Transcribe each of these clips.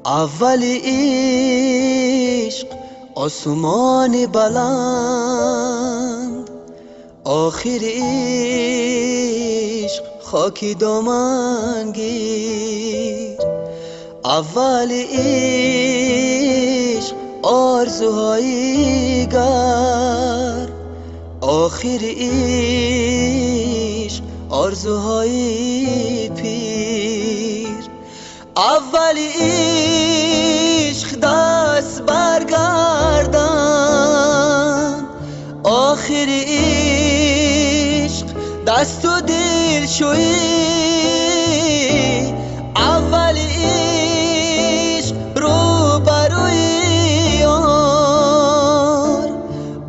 اول عشق آسمان بلند، آخر عشق خاکی دامنگیر. اول عشق آرزوهای گر، آخر عشق آرزوهای پیر. اول عشق دست برگردن، آخر عشق دست و دل شوی. اول عشق رو بروی یار،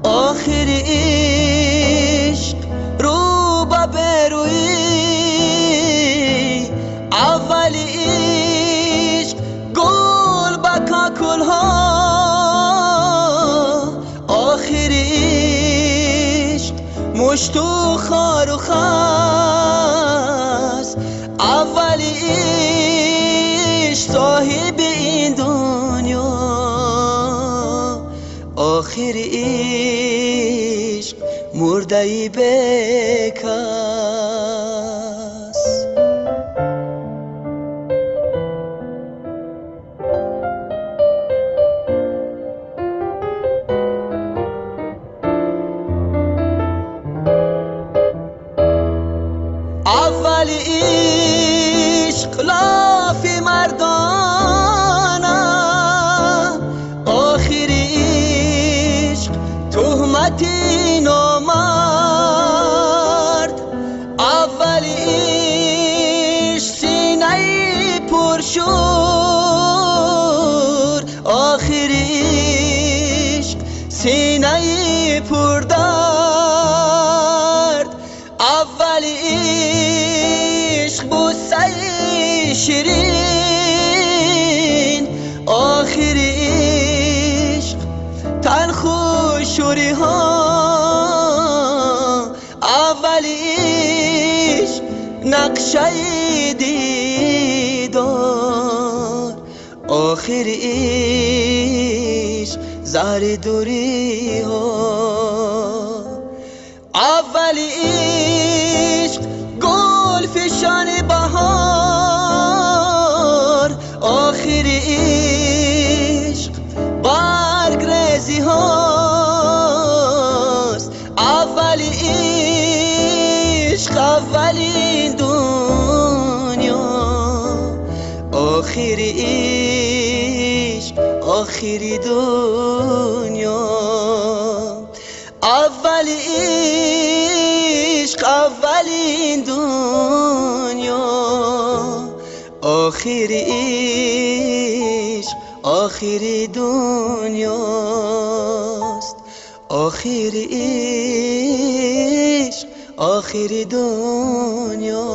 آخر عشق رو بروی. اول عشق گل بکا کلها، آخر عشق مشت و خار و خس. اول عشق صاحب این دنیا، آخر عشق مرده بکس. اول عشق لاف مردانه، آخر عشق تهمت نامرد. اول عشق سینه پرشور، آخر عشق سینه پردرد. اول عشق بوسه شیرین، آخر عشق تلخ و شوری ها. اول عشق نقشه دیدار، آخر عشق زهر دوری ها. اول عشق گل فشان بهار، آخر عشق برگ ریزی هاست. اول عشق اولین دنیا، آخر عشق آخری دنیا. اول عشق اولین دنیا، آخر عشق آخری دنیاست. آخر عشق آخری دنیا.